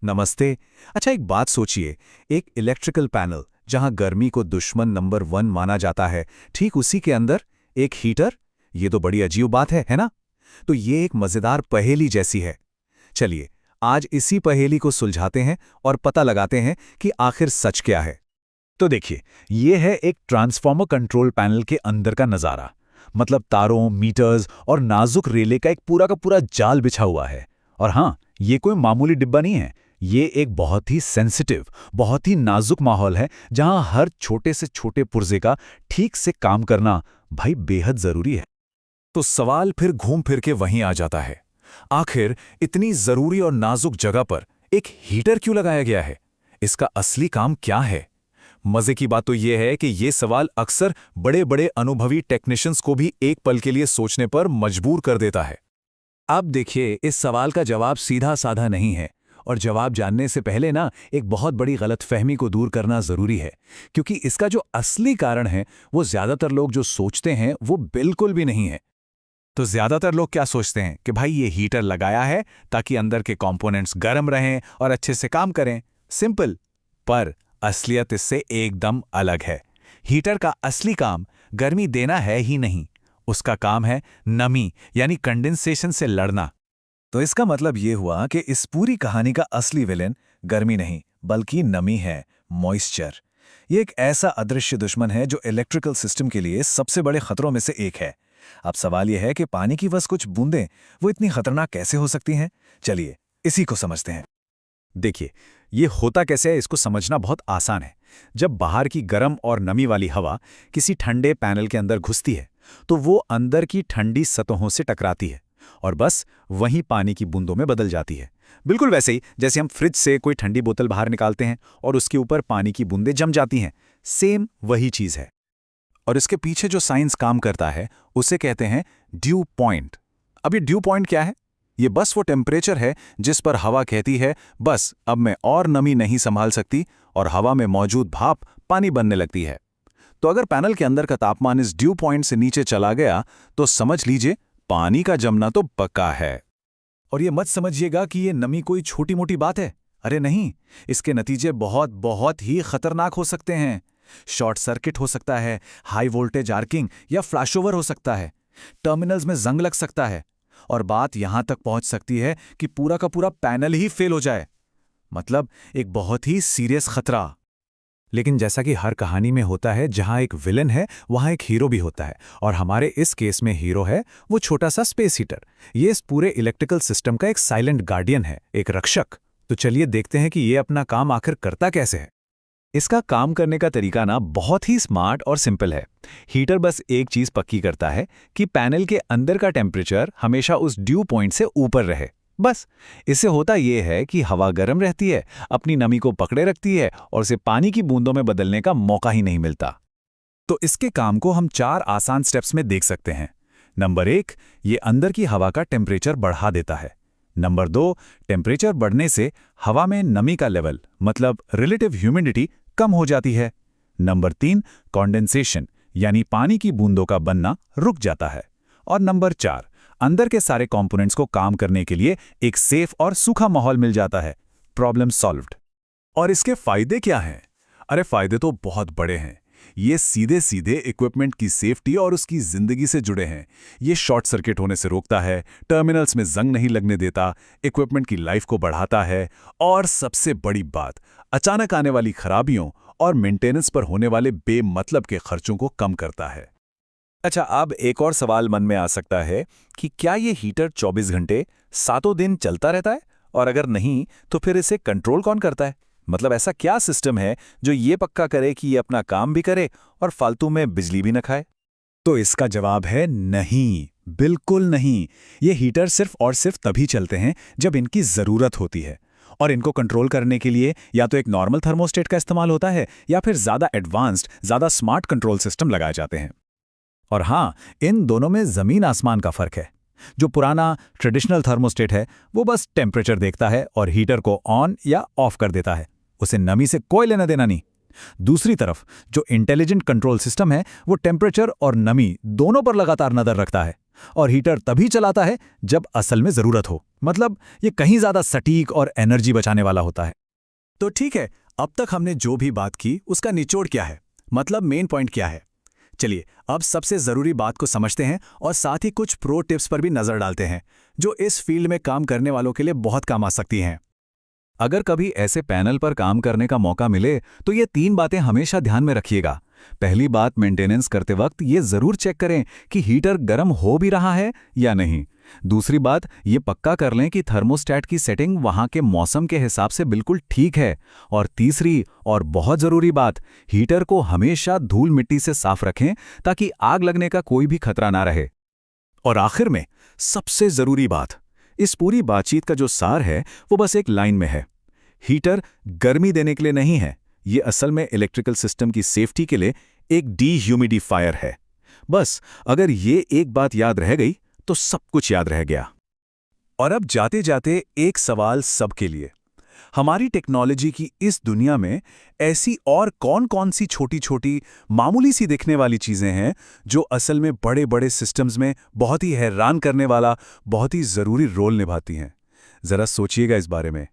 नमस्ते। अच्छा, एक बात सोचिए। एक इलेक्ट्रिकल पैनल जहां गर्मी को दुश्मन नंबर 1 माना जाता है, ठीक उसी के अंदर एक हीटर। ये तो बड़ी अजीब बात है ना? तो ये एक मजेदार पहेली जैसी है। चलिए, आज इसी पहेली को सुलझाते हैं और पता लगाते हैं कि आखिर सच क्या है। तो देखिए, ये है एक ट्रांसफॉर्मर कंट्रोल पैनल के अंदर का नज़ारा। मतलब तारों, मीटर्स और नाजुक रेले का एक पूरा का पूरा जाल बिछा हुआ है। और हाँ, ये कोई मामूली डिब्बा नहीं है। ये एक बहुत ही सेंसिटिव, बहुत ही नाजुक माहौल है जहां हर छोटे से छोटे पुर्जे का ठीक से काम करना भाई बेहद जरूरी है। तो सवाल फिर घूम फिर के वहीं आ जाता है, आखिर इतनी जरूरी और नाजुक जगह पर एक हीटर क्यों लगाया गया है? इसका असली काम क्या है? मजे की बात तो यह है कि ये सवाल अक्सर बड़े बड़े अनुभवी टेक्नीशियंस को भी एक पल के लिए सोचने पर मजबूर कर देता है। अब देखिए, इस सवाल का जवाब सीधा साधा नहीं है। और जवाब जानने से पहले ना एक बहुत बड़ी गलतफहमी को दूर करना जरूरी है, क्योंकि इसका जो असली कारण है वो ज्यादातर लोग जो सोचते हैं वो बिल्कुल भी नहीं है। तो ज्यादातर लोग क्या सोचते हैं कि भाई ये हीटर लगाया है ताकि अंदर के कंपोनेंट्स गर्म रहें और अच्छे से काम करें। सिंपल। पर असलियत इससे एकदम अलग है। हीटर का असली काम गर्मी देना है ही नहीं। उसका काम है नमी यानी कंडेंसेशन से लड़ना। तो इसका मतलब ये हुआ कि इस पूरी कहानी का असली विलेन गर्मी नहीं बल्कि नमी है, मॉइस्चर। ये एक ऐसा अदृश्य दुश्मन है जो इलेक्ट्रिकल सिस्टम के लिए सबसे बड़े खतरों में से एक है। अब सवाल यह है कि पानी की बस कुछ बूंदें वो इतनी खतरनाक कैसे हो सकती हैं? चलिए इसी को समझते हैं। देखिए, ये होता कैसे है इसको समझना बहुत आसान है। जब बाहर की गर्म और नमी वाली हवा किसी ठंडे पैनल के अंदर घुसती है तो वो अंदर की ठंडी सतहों से टकराती है और बस वहीं पानी की बूंदों में बदल जाती है। बिल्कुल वैसे ही जैसे हम फ्रिज से कोई ठंडी बोतल बाहर निकालते हैं और उसके ऊपर पानी की बूंदें जम जाती हैं। सेम वही चीज है। और इसके पीछे जो साइंस काम करता है उसे कहते हैं ड्यू पॉइंट। अब ये ड्यू पॉइंट क्या है? ये बस वो टेम्परेचर है जिस पर हवा कहती है बस अब मैं और नमी नहीं संभाल सकती, और हवा में मौजूद भाप पानी बनने लगती है। तो अगर पैनल के अंदर का तापमान इस ड्यू पॉइंट से नीचे चला गया तो समझ लीजिए पानी का जमना तो पक्का है। और ये मत समझिएगा कि ये नमी कोई छोटी मोटी बात है। अरे नहीं, इसके नतीजे बहुत बहुत ही खतरनाक हो सकते हैं। शॉर्ट सर्किट हो सकता है, हाई वोल्टेज आर्किंग या फ्लैशओवर हो सकता है, टर्मिनल्स में जंग लग सकता है, और बात यहां तक पहुंच सकती है कि पूरा का पूरा पैनल ही फेल हो जाए। मतलब एक बहुत ही सीरियस खतरा। लेकिन जैसा कि हर कहानी में होता है, जहां एक विलन है वहां एक हीरो भी होता है, और हमारे इस केस में हीरो है वो छोटा सा स्पेस हीटर। ये इस पूरे इलेक्ट्रिकल सिस्टम का एक साइलेंट गार्डियन है, एक रक्षक। तो चलिए देखते हैं कि ये अपना काम आखिर करता कैसे है। इसका काम करने का तरीका ना बहुत ही स्मार्ट और सिंपल है। हीटर बस एक चीज पक्की करता है कि पैनल के अंदर का टेम्परेचर हमेशा उस ड्यू पॉइंट से ऊपर रहे। बस इससे होता यह है कि हवा गर्म रहती है, अपनी नमी को पकड़े रखती है और उसे पानी की बूंदों में बदलने का मौका ही नहीं मिलता। तो इसके काम को हम 4 आसान स्टेप्स में देख सकते हैं। नंबर 1, ये अंदर की हवा का टेम्परेचर बढ़ा देता है। नंबर 2, टेम्परेचर बढ़ने से हवा में नमी का लेवल मतलब रिलेटिव ह्यूमिडिटी कम हो जाती है। नंबर 3, कॉन्डेंसेशन यानी पानी की बूंदों का बनना रुक जाता है। और नंबर 4, अंदर के सारे कंपोनेंट्स को काम करने के लिए एक सेफ और सूखा माहौल मिल जाता है। Problem solved. और इसके फायदे क्या हैं? अरे फायदे तो बहुत बड़े हैं। ये सीधे सीधे इक्विपमेंट की सेफ्टी और उसकी जिंदगी से जुड़े हैं। ये शॉर्ट सर्किट होने से रोकता है, टर्मिनल्स में जंग नहीं लगने देता, इक्विपमेंट की लाइफ को बढ़ाता है, और सबसे बड़ी बात, अचानक आने वाली खराबियों और मेंटेनेंस पर होने वाले बेमतलब के खर्चों को कम करता है। अच्छा, अब एक और सवाल मन में आ सकता है कि क्या ये हीटर 24 घंटे सातों दिन चलता रहता है? और अगर नहीं तो फिर इसे कंट्रोल कौन करता है? मतलब ऐसा क्या सिस्टम है जो ये पक्का करे कि ये अपना काम भी करे और फालतू में बिजली भी न खाए? तो इसका जवाब है नहीं, बिल्कुल नहीं। ये हीटर सिर्फ और सिर्फ तभी चलते हैं जब इनकी जरूरत होती है, और इनको कंट्रोल करने के लिए या तो एक नॉर्मल थर्मोस्टेट का इस्तेमाल होता है या फिर ज्यादा एडवांस्ड, ज्यादा स्मार्ट कंट्रोल सिस्टम लगाए जाते हैं। और हाँ, इन दोनों में जमीन आसमान का फर्क है। जो पुराना ट्रेडिशनल थर्मोस्टेट है वो बस टेम्परेचर देखता है और हीटर को ऑन या ऑफ कर देता है। उसे नमी से कोई लेना देना नहीं। दूसरी तरफ जो इंटेलिजेंट कंट्रोल सिस्टम है वो टेम्परेचर और नमी दोनों पर लगातार नजर रखता है और हीटर तभी चलाता है जब असल में जरूरत हो। मतलब ये कहीं ज्यादा सटीक और एनर्जी बचाने वाला होता है। तो ठीक है, अब तक हमने जो भी बात की उसका निचोड़ क्या है, मतलब मेन पॉइंट क्या है। चलिए अब सबसे ज़रूरी बात को समझते हैं और साथ ही कुछ प्रो टिप्स पर भी नज़र डालते हैं जो इस फील्ड में काम करने वालों के लिए बहुत काम आ सकती हैं। अगर कभी ऐसे पैनल पर काम करने का मौका मिले तो ये 3 बातें हमेशा ध्यान में रखिएगा। पहली बात, मेंटेनेंस करते वक्त ये जरूर चेक करें कि हीटर गर्म हो भी रहा है या नहीं। दूसरी बात, ये पक्का कर लें कि थर्मोस्टेट की सेटिंग वहां के मौसम के हिसाब से बिल्कुल ठीक है। और तीसरी और बहुत जरूरी बात, हीटर को हमेशा धूल मिट्टी से साफ रखें ताकि आग लगने का कोई भी खतरा ना रहे। और आखिर में सबसे ज़रूरी बात, इस पूरी बातचीत का जो सार है वो बस एक लाइन में है। हीटर गर्मी देने के लिए नहीं है, ये असल में इलेक्ट्रिकल सिस्टम की सेफ्टी के लिए एक डीह्यूमिडिफायर है। बस अगर ये एक बात याद रह गई तो सब कुछ याद रह गया। और अब जाते जाते एक सवाल सबके लिए, हमारी टेक्नोलॉजी की इस दुनिया में ऐसी और कौन-कौन सी छोटी-छोटी मामूली सी दिखने वाली चीजें हैं जो असल में बड़े-बड़े सिस्टम्स में बहुत ही हैरान करने वाला, बहुत ही जरूरी रोल निभाती हैं। जरा सोचिएगा इस बारे में।